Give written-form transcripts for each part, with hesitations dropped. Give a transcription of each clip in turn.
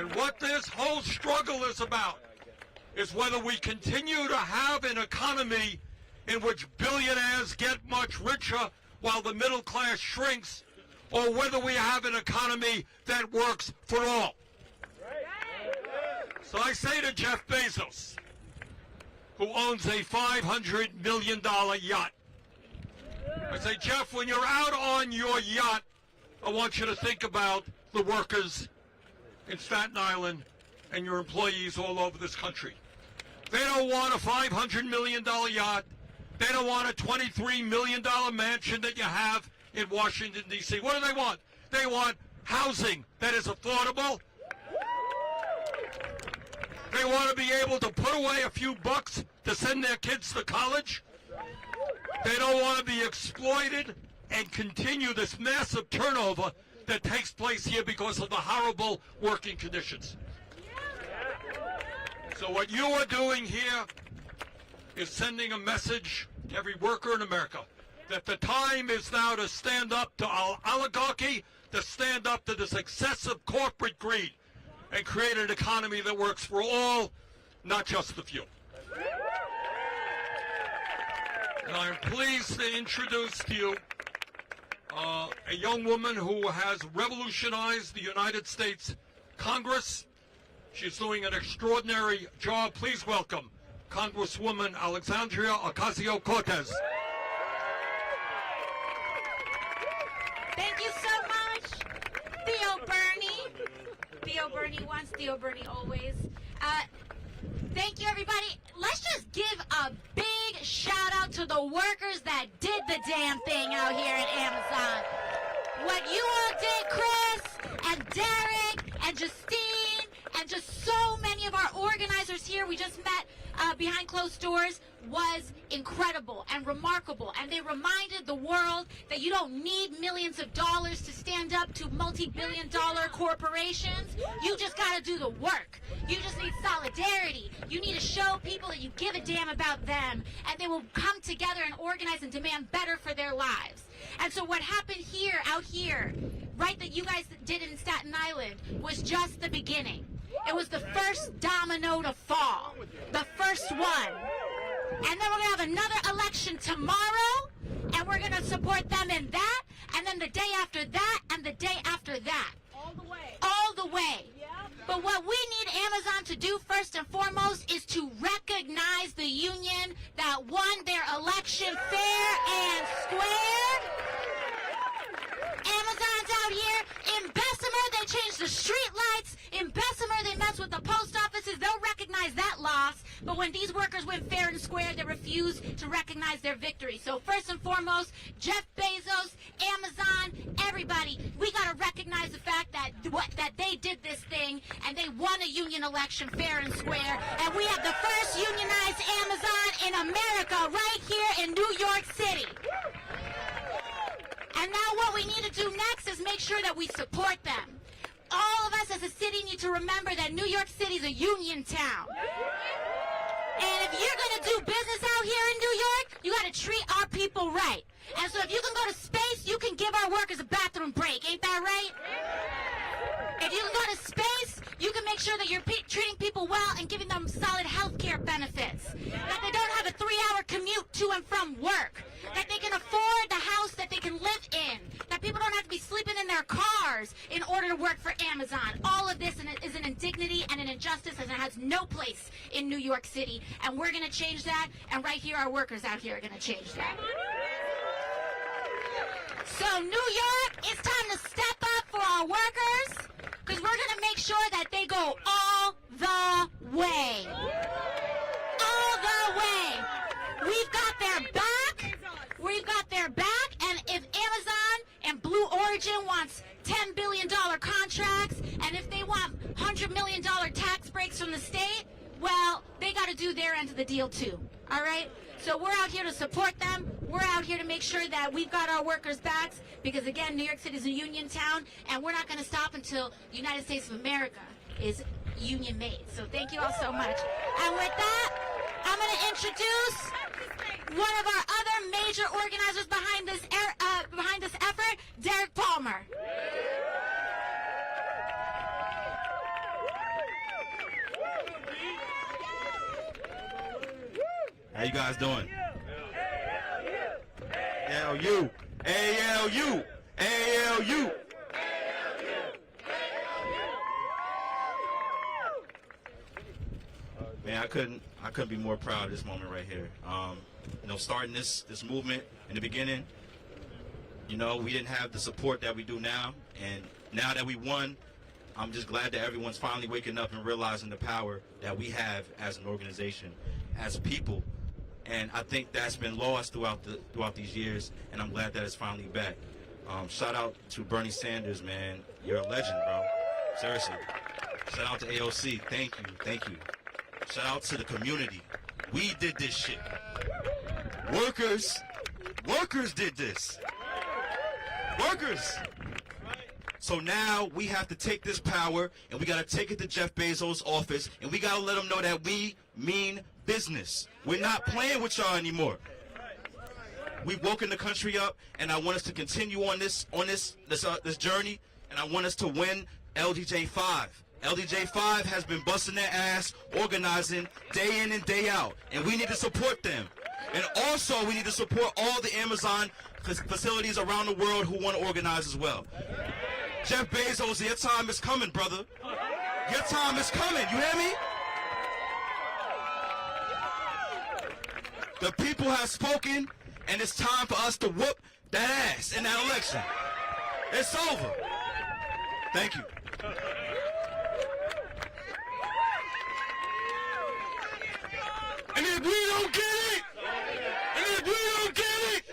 And what this whole struggle is about is whether we continue to have an economy in which billionaires get much richer while the middle class shrinks, or whether we have an economy that works for all. So I say to Jeff Bezos, who owns a $500 million yacht, I say, Jeff, when you're out on your yacht, I want you to think about the workers in Staten Island and your employees all over this country. They don't want a $500 million yacht. They don't want a $23 million mansion that you have in Washington, D.C. What do they want? They want housing that is affordable. They want to be able to put away a few bucks to send their kids to college. They don't want to be exploited and continue this massive turnover that takes place here because of the horrible working conditions. So what you are doing here is sending a message to every worker in America that the time is now to stand up to our oligarchy, to stand up to this excessive corporate greed, and create an economy that works for all, not just the few. And I'm pleased to introduce to you a young woman who has revolutionized the United States Congress. She's doing an extraordinary job. Please welcome Congresswoman Alexandria Ocasio-Cortez. Thank you so much, Theo Bernie. Theo Bernie once, Theo Bernie always. Thank you, everybody. Let's just give a big shout out to the workers that did the damn thing out here at Amazon. What you all did, Chris and Derek and Justine and just so many of our organizers here we just met behind closed doors was incredible and remarkable. And they reminded the world that you don't need millions of dollars to stand up to multi-billion-dollar corporations. You just got to do the work. You just need solidarity. You need to show people that you give a damn about them, and they will come together and organize and demand better for their lives. And so what happened here, out here, right, that you guys did in Staten Island was just the beginning. It was the first domino to fall, the first one. And then we're going to have another election tomorrow, and we're going to support them in that, and then the day after that, and the day after that. All the way. All the way. Yep. But what we need Amazon to do first and foremost is to recognize the union that won their election fair and square. Amazon's out here. In Bessemer, they changed the street lights. In Bessemer, they messed with the post offices. They'll recognize that loss. But when these workers went fair and square, they refuse to recognize their victory. So first and foremost, Jeff Bezos, Amazon, everybody, we got to recognize the fact that that they did this thing and they won a union election fair and square. And we have the first unionized Amazon in America right here in New York City. And now what we need to do next is make sure that we support them. All of us as a city need to remember that New York City is a union town. And if you're going to do business out here in New York, you got to treat our people right. And so if you can go to space, you can give our workers a bathroom break. Ain't that right? If you can go to space, you can make sure that you're treating people well and giving them solid health care benefits. That they don't have a 3-hour commute to and from work. That they can afford the house that they can live in. That people don't have to be sleeping in their cars in order to work for Amazon. All of this is an indignity and an injustice, and it has no place in New York City. And we're going to change that, and right here, our workers out here are going to change that. So New York, it's time to step up for our workers, because we're going to make sure that they go all the way. All the way. We've got their back. We've got their back. And if Amazon and Blue Origin wants $10 billion contracts, and if they want $100 million tax breaks from the state, well, they got to do their end of the deal too. All right? So we're out here to support them. We're out here to make sure that we've got our workers' backs, because again, New York City is a union town, and we're not going to stop until the United States of America is union made. So thank you all so much. And with that, I'm going to introduce one of our other major organizers behind this effort, Derek Palmer. How you guys doing? ALU, ALU, ALU. Man, I couldn't be more proud of this moment right here. Starting this movement in the beginning, we didn't have the support that we do now, and now that we won, I'm just glad that everyone's finally waking up and realizing the power that we have as an organization, as people. And I think that's been lost throughout these years, and I'm glad that it's finally back. Shout out to Bernie Sanders, man. You're a legend, bro. Seriously. Shout out to AOC. Thank you. Shout out to the community. We did this shit. Workers did this. Workers. So now we have to take this power, and we got to take it to Jeff Bezos' office, and we got to let him know that we mean business. We're not playing with y'all anymore. We've woken the country up, and I want us to continue on this journey, and I want us to win LDJ 5. LDJ 5 has been busting their ass, organizing day in and day out, and we need to support them. And also, we need to support all the Amazon facilities around the world who want to organize as well. Jeff Bezos, your time is coming, brother. Your time is coming, you hear me? The people have spoken, and it's time for us to whoop that ass in that election. It's over. Thank you. And if we don't get it, and if we don't get it,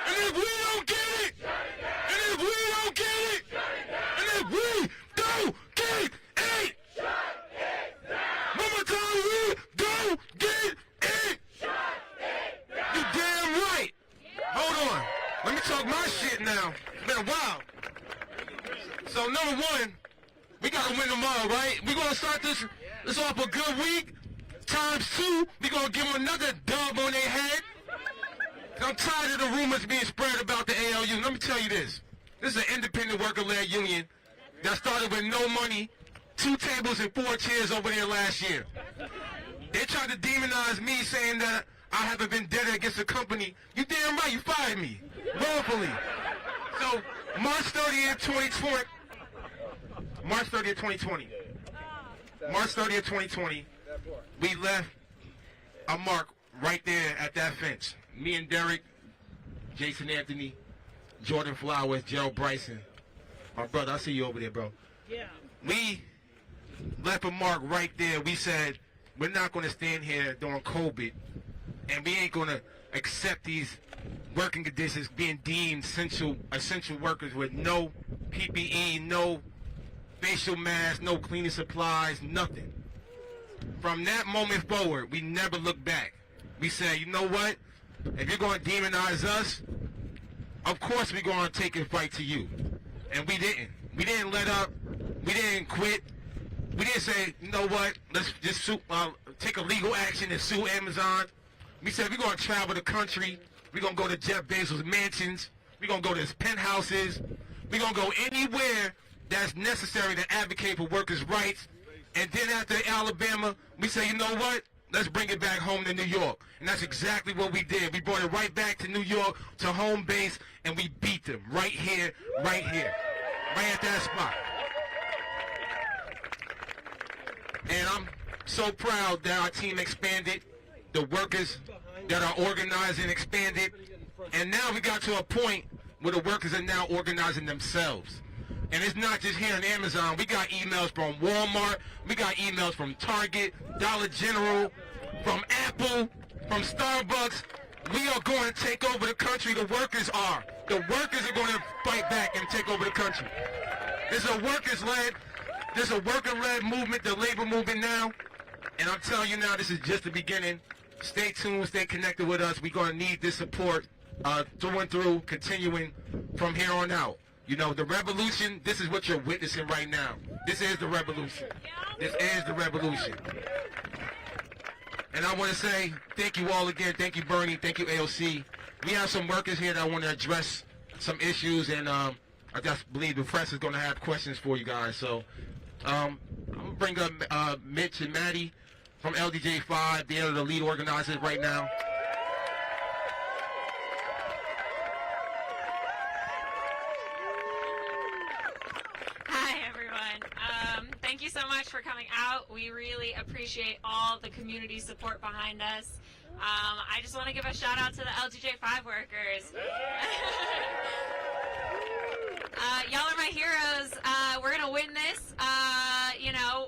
and if we don't get it, and if we don't get it, and if we don't get it, one more time, we don't get it. You damn right. Hold on. Let me talk my shit now. It's been a while. So number one, we gotta win tomorrow, right? We're gonna start this off a good week. Times two, we're gonna give them another dub on their head. I'm tired of the rumors being spread about the ALU. Let me tell you this. This is an independent worker-led union that started with no money, 2 tables and 4 chairs over there last year. They tried to demonize me, saying that I have a vendetta against the company. You damn right, you fired me. Wrongfully. So, March 30th, 2020. March 30th, 2020. March 30th, 2020. We left a mark right there at that fence. Me and Derek, Jason Anthony, Jordan Flowers, Gerald Bryson. My brother, I see you over there, bro. Yeah. We left a mark right there. We said, we're not going to stand here during COVID, and we ain't going to accept these working conditions being deemed essential workers with no PPE, no facial masks, no cleaning supplies, nothing. From that moment forward, we never looked back. We said, you know what? If you're going to demonize us, of course we're going to take and fight to you. And we didn't. We didn't let up. We didn't quit. We didn't say, you know what? Let's just take a legal action and sue Amazon. We said we're going to travel the country. We're going to go to Jeff Bezos' mansions. We're going to go to his penthouses. We're going to go anywhere that's necessary to advocate for workers' rights. And then after Alabama, we say, you know what? Let's bring it back home to New York. And that's exactly what we did. We brought it right back to New York, to home base, and we beat them right here, right at that spot. And I'm so proud that our team expanded, the workers that are organizing expanded, and now we got to a point where the workers are now organizing themselves. And it's not just here on Amazon. We got emails from Walmart. We got emails from Target, Dollar General, from Apple, from Starbucks. We are going to take over the country. The workers are. The workers are going to fight back and take over the country. There's a worker-led movement, the labor movement now. And I'm telling you now, this is just the beginning. Stay tuned, stay connected with us. We're going to need this support through and through, continuing from here on out. You know, the revolution, this is what you're witnessing right now. This is the revolution. This is the revolution. And I want to say thank you all again. Thank you, Bernie. Thank you, AOC. We have some workers here that want to address some issues, and I just believe the press is going to have questions for you guys. So I'm going to bring up Mitch and Maddie. from LDJ5, they're the lead organizers right now. Hi, everyone. Thank you so much for coming out. We really appreciate all the community support behind us. I just want to give a shout out to the LDJ5 workers. Y'all are my heroes. We're going to win this.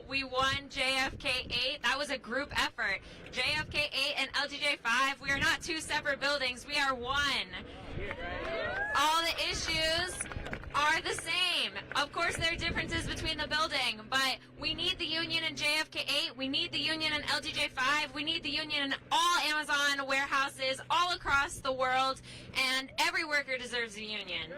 We won JFK 8. That was a group effort. JFK 8 and LDJ5, we are not two separate buildings. We are one. All the issues are the same. Of course, there are differences between the building, but we need the union in JFK 8. We need the union in LDJ5. We need the union in all Amazon warehouses all across the world, and every worker deserves a union.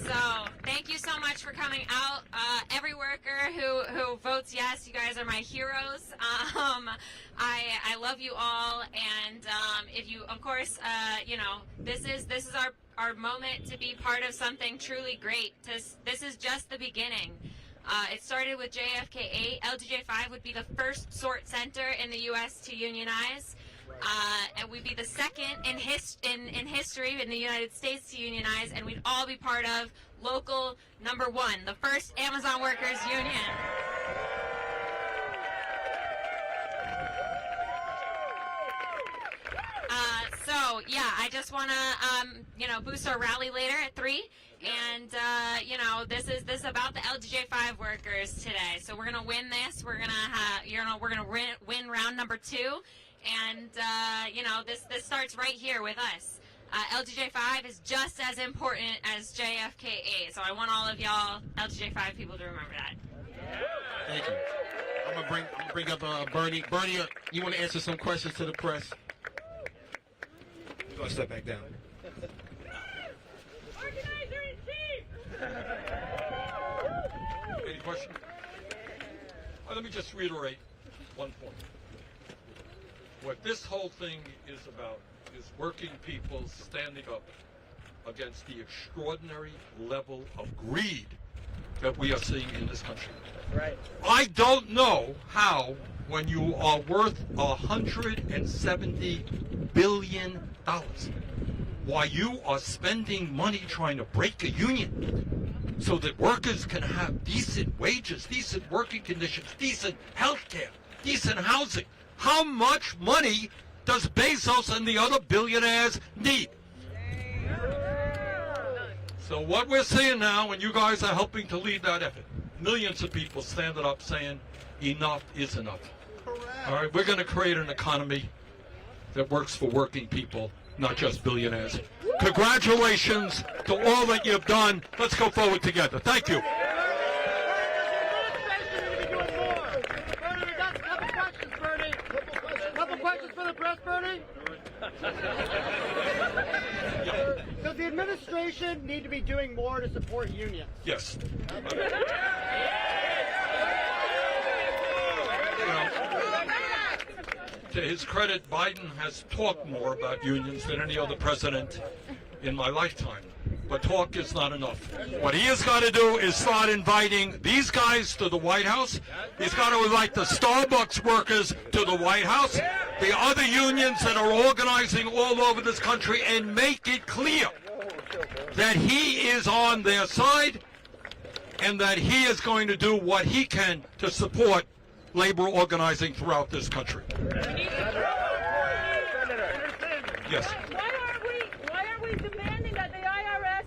So, thank you so much for coming out. Every worker who votes yes, you guys are my heroes. I love you all, and if you, of course, this is our moment to be part of something truly great. This is just the beginning. It started with JFK 8. LDJ5 would be the first sort center in the U.S. to unionize. And we'd be the second in history in the United States to unionize, and we'd all be part of local number 1, the first Amazon Workers Union. So yeah, I just want to boost our rally later at 3. And this is about the LDJ5 workers today. So we're gonna win this. We're gonna win round number 2. And, this starts right here with us. LDJ5 is just as important as JFK 8. So I want all of y'all LDJ5 people to remember that. Thank you. I'm gonna bring up Bernie. Bernie, you want to answer some questions to the press? You're gonna step back down. Any question? Let me just reiterate one point. What this whole thing is about is working people standing up against the extraordinary level of greed that we are seeing in this country. Right. I don't know how, when you are worth $170 billion, why you are spending money trying to break a union so that workers can have decent wages, decent working conditions, decent health care, decent housing. How much money does Bezos and the other billionaires need? So what we're seeing now, and you guys are helping to lead that effort, millions of people standing up saying, enough is enough. All right, we're going to create an economy that works for working people, not just billionaires. Congratulations to all that you've done. Let's go forward together. Thank you. Questions for the press, Bernie? Does the administration need to be doing more to support unions? Yes. To his credit, Biden has talked more about unions than any other president in my lifetime. But talk is not enough. What he has got to do is start inviting these guys to the White House. He's got to invite the Starbucks workers to the White House, the other unions that are organizing all over this country, and make it clear that he is on their side and that he is going to do what he can to support labor organizing throughout this country. Yes. Why are we demanding that the IRS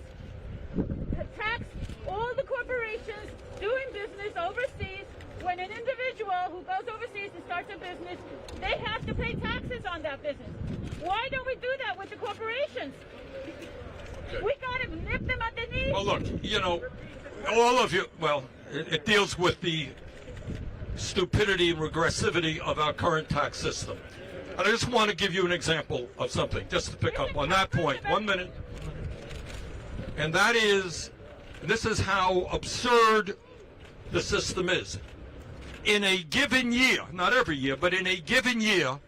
tax all the corporations doing business overseas when an individual who goes overseas and starts a business, they have to pay taxes on that business? Why don't we do that with the corporations? Okay. We got to nip them at the knees. Well, look, all of you, it deals with the stupidity and regressivity of our current tax system. And I just want to give you an example of something, just to pick up on that point. 1 minute. And that is, this is how absurd the system is. In a given year, not every year, but in a given year,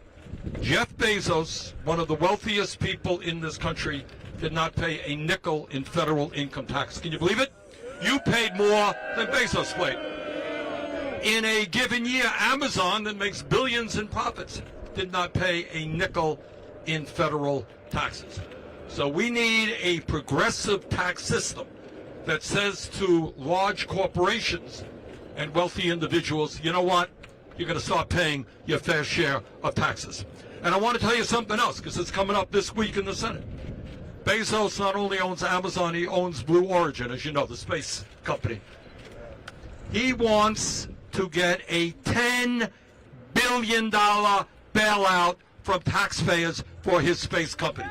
Jeff Bezos, one of the wealthiest people in this country, did not pay a nickel in federal income tax. Can you believe it? You paid more than Bezos paid. In a given year, Amazon, that makes billions in profits, did not pay a nickel in federal taxes. So we need a progressive tax system that says to large corporations and wealthy individuals, you know what? You're going to start paying your fair share of taxes. And I want to tell you something else, because it's coming up this week in the Senate. Bezos not only owns Amazon, he owns Blue Origin, as you know, the space company. He wants to get a $10 billion bailout from taxpayers for his space company.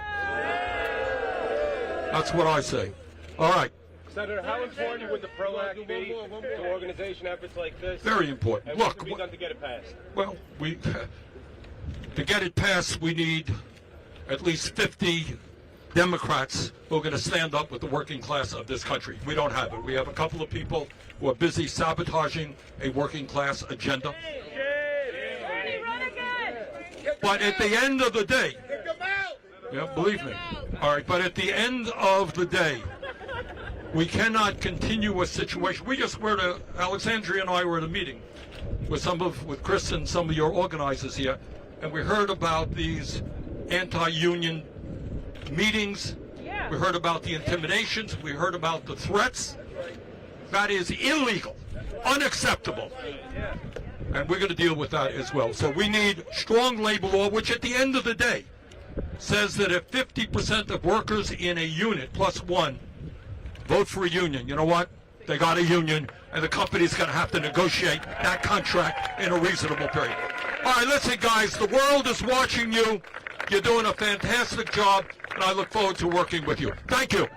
That's what I say. All right. Senator, how important would the PRO Act be to organization efforts like this? Very important. And what Look, can be done to get it passed? well, to get it passed, we need at least 50 Democrats who are going to stand up with the working class of this country. We don't have it. We have a couple of people who are busy sabotaging a working class agenda. Bernie, run again! But at the end of the day, yeah, believe me. All right, but at the end of the day, we cannot continue a situation. We just were to, Alexandria and I were at a meeting with Chris and some of your organizers here, and we heard about these anti-union meetings. Yeah. We heard about the intimidations. We heard about the threats. That is illegal, unacceptable. And we're going to deal with that as well. So we need strong labor law, which at the end of the day says that if 50% of workers in a unit plus one vote for a union, you know what? They got a union, and the company's going to have to negotiate that contract in a reasonable period. All right, listen, guys, the world is watching you. You're doing a fantastic job, and I look forward to working with you. Thank you.